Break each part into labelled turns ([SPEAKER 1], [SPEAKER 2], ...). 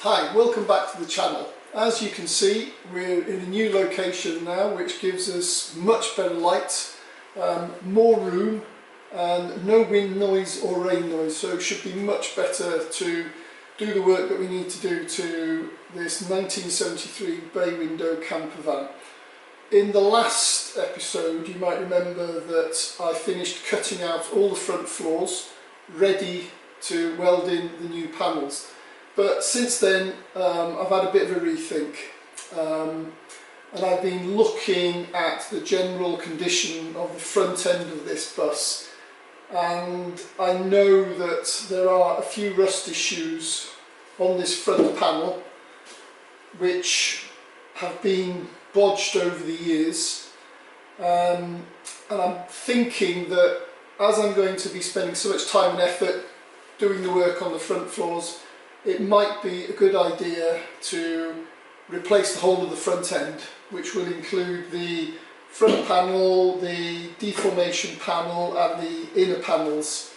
[SPEAKER 1] Hi, welcome back to the channel. As you can see, we're in a new location now which gives us much better light, more room and no wind noise or rain noise, so it should be much better to do the work that we need to do to this 1973 bay window camper van. In the last episode you might remember that I finished cutting out all the front floors ready to weld in the new panels. But since then I've had a bit of a rethink and I've been looking at the general condition of the front end of this bus, and I know that there are a few rust issues on this front panel which have been bodged over the years, and I'm thinking that as I'm going to be spending so much time and effort doing the work on the front floors, it might be a good idea to replace the whole of the front end, which will include the front panel, the deformation panel and the inner panels.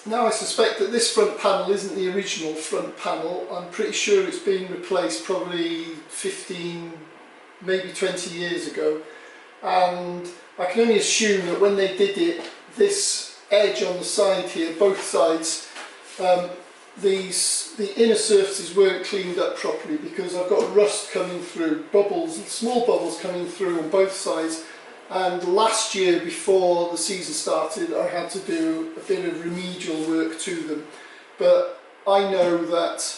[SPEAKER 1] Now I suspect that this front panel isn't the original front panel. I'm pretty sure it's been replaced probably 15, maybe 20 years ago, and I can only assume that when they did it, this edge on the side here, both sides, the inner surfaces weren't cleaned up properly because I've got rust coming through, bubbles, small bubbles coming through on both sides. And last year, before the season started, I had to do a bit of remedial work to them. But I know that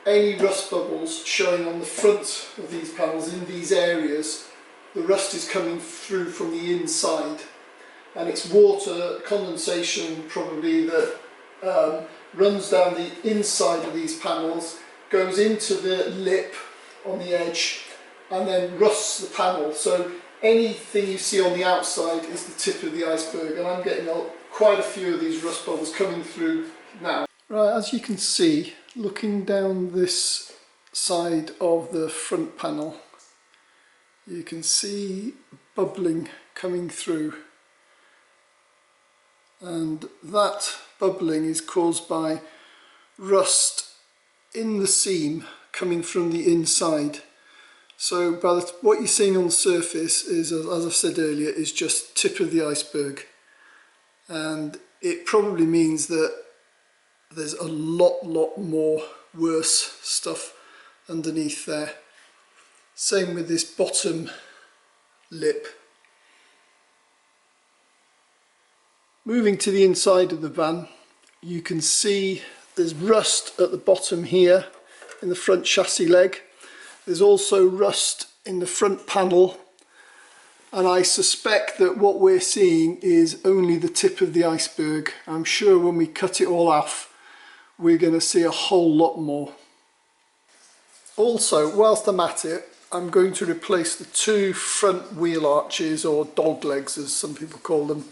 [SPEAKER 1] any rust bubbles showing on the front of these panels in these areas, the rust is coming through from the inside. And it's water condensation probably that runs down the inside of these panels, goes into the lip on the edge, and then rusts the panel. So anything you see on the outside is the tip of the iceberg, and I'm getting quite a few of these rust bubbles coming through now. Right, as you can see, looking down this side of the front panel, you can see bubbling coming through, and that bubbling is caused by rust in the seam coming from the inside. So what you're seeing on the surface is, as I've said earlier, is just tip of the iceberg, and it probably means that there's a lot more worse stuff underneath there. Same with this bottom lip. Moving to the inside of the van, you can see there's rust at the bottom here in the front chassis leg. There's also rust in the front panel, and I suspect that what we're seeing is only the tip of the iceberg. I'm sure when we cut it all off, we're going to see a whole lot more. Also, whilst I'm at it, I'm going to replace the two front wheel arches, or dog legs as some people call them,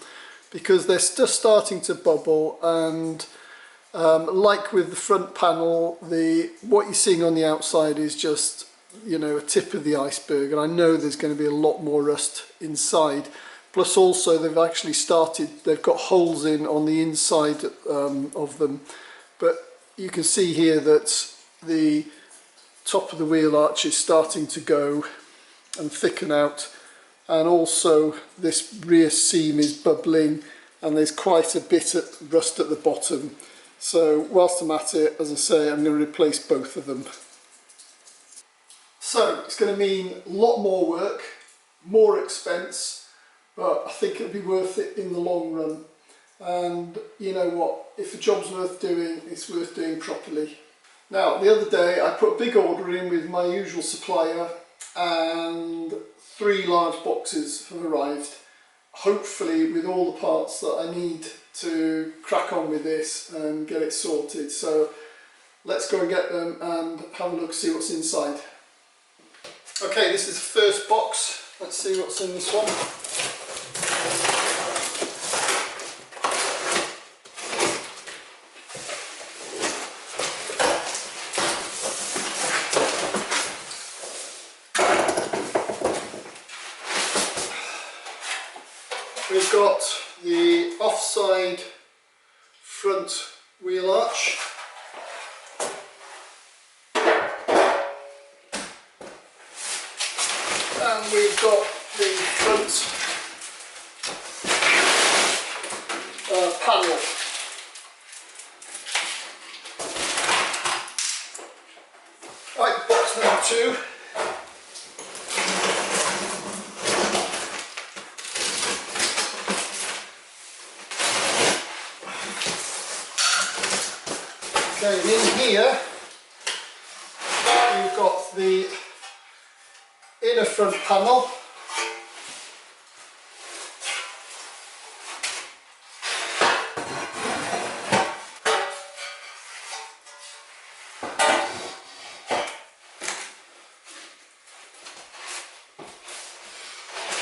[SPEAKER 1] because they're just starting to bubble, and like with the front panel, what you're seeing on the outside is just, you know, a tip of the iceberg, and I know there's going to be a lot more rust inside. Plus also they've got holes in on the inside of them, but you can see here that the top of the wheel arch is starting to go and thicken out, and also this rear seam is bubbling, and there's quite a bit of rust at the bottom. So whilst I'm at it, as I say, I'm going to replace both of them. So it's going to mean a lot more work, more expense, but I think it'll be worth it in the long run. And you know what, if a job's worth doing, it's worth doing properly. Now, the other day I put a big order in with my usual supplier, and 3 large boxes have arrived, hopefully with all the parts that I need to crack on with this and get it sorted. So let's go and get them and have a look, see what's inside. Okay, this is the first box. Let's see what's in this one. we've got the offside front wheel arch. And we've got the front panel. Right, box number 2. Okay, and in here you've got the inner front panel.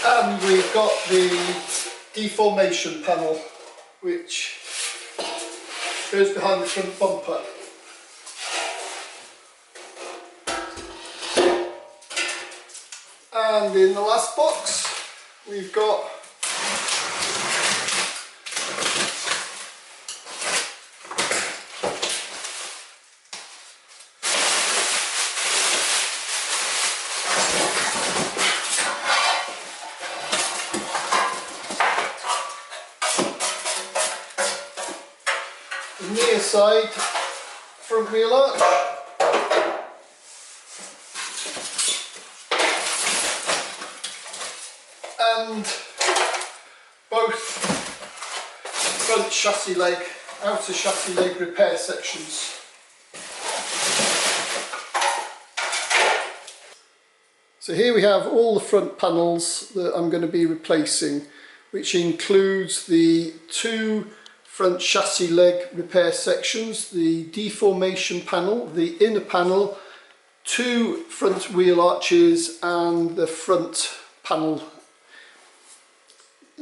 [SPEAKER 1] And we've got the deformation panel, which goes behind the front bumper. And in the last box we've got the near side front wheel arch. And both front chassis leg, outer chassis leg repair sections. So here we have all the front panels that I'm going to be replacing, which includes the 2 front chassis leg repair sections, the deformation panel, the inner panel, 2 front wheel arches and the front panel.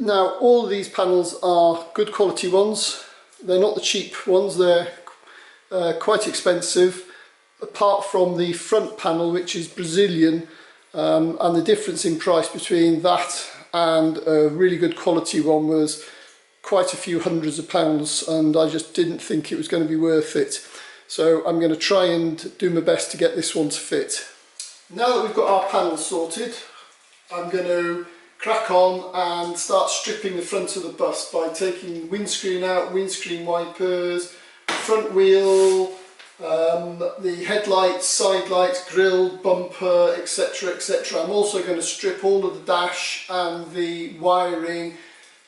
[SPEAKER 1] Now all of these panels are good quality ones. They're not the cheap ones, they're quite expensive, apart from the front panel, which is Brazilian, and the difference in price between that and a really good quality one was quite a few hundreds of pounds, and I just didn't think it was going to be worth it. So I'm going to try and do my best to get this one to fit. Now that we've got our panels sorted, I'm going to crack on and start stripping the front of the bus by taking windscreen out, windscreen wipers, front wheel, the headlights, side lights, grille, bumper, etc, etc. I'm also going to strip all of the dash and the wiring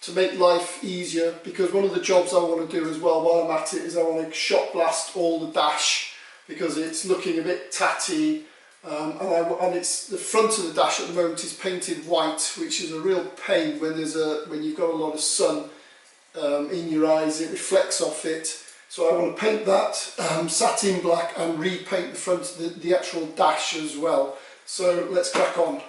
[SPEAKER 1] to make life easier, because one of the jobs I want to do as well while I'm at it is I want to shot blast all the dash because it's looking a bit tatty. And it's the front of the dash at the moment is painted white, which is a real pain when you've got a lot of sun in your eyes. It reflects off it, so I want to paint that satin black and repaint the front of the actual dash as well. So let's crack on.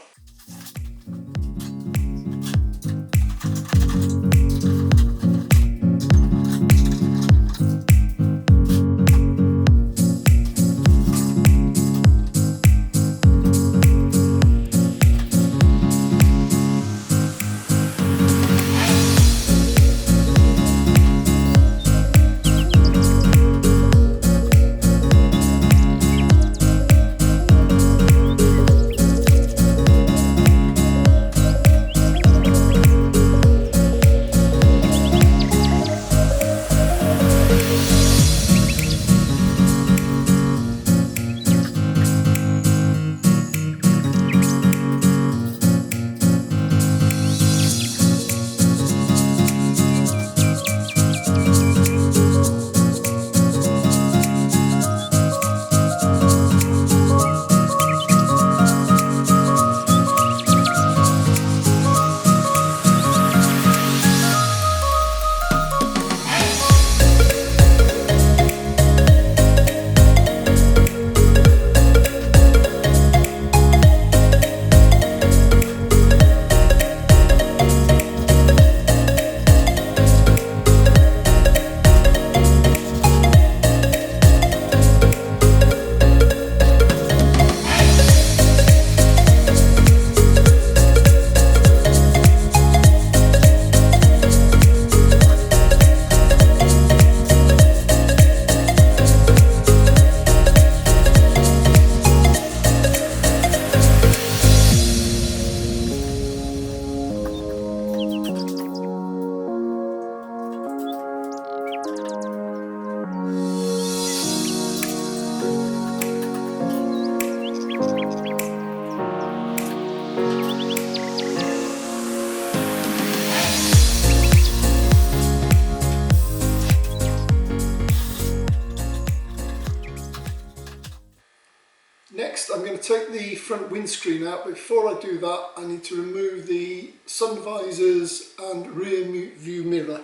[SPEAKER 1] Next, I'm going to take the front windscreen out. Before I do that, I need to remove the sun visors and rear view mirror.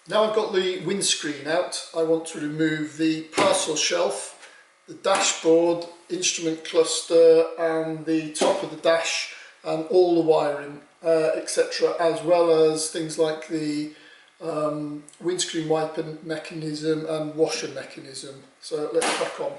[SPEAKER 1] Now I've got the windscreen out, I want to remove the parcel shelf, the dashboard, instrument cluster and the top of the dash and all the wiring, etc., as well as things like the windscreen wiper mechanism and washer mechanism. So let's crack on.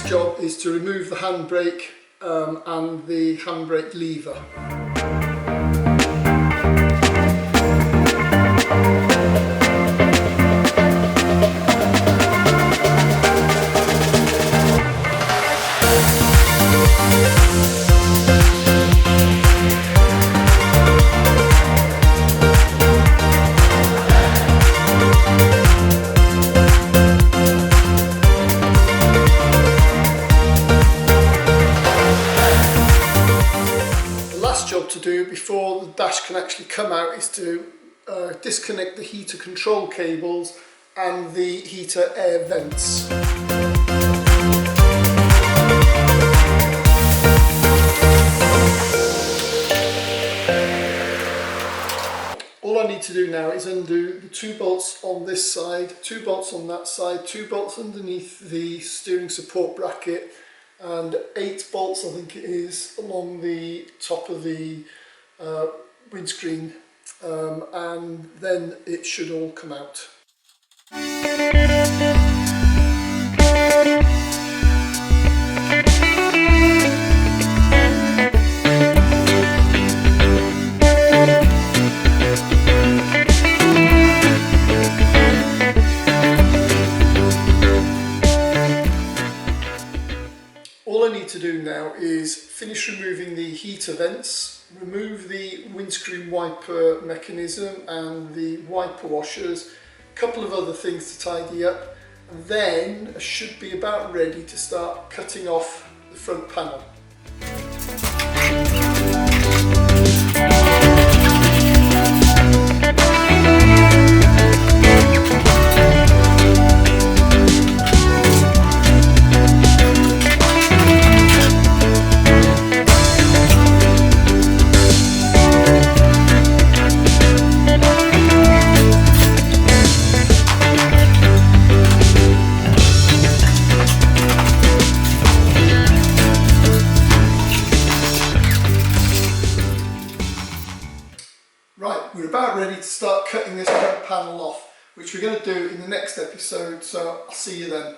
[SPEAKER 1] next job is to remove the handbrake and the handbrake lever. Job to do before the dash can actually come out is to disconnect the heater control cables and the heater air vents. All I need to do now is undo the 2 bolts on this side, 2 bolts on that side, 2 bolts underneath the steering support bracket, and 8 bolts I think it is along the top of the windscreen, and then it should all come out. All I need to do now is finish removing the heater vents, remove the windscreen wiper mechanism and the wiper washers, a couple of other things to tidy up, and then I should be about ready to start cutting off the front panel. We're about ready to start cutting this front panel off, which we're going to do in the next episode, so I'll see you then.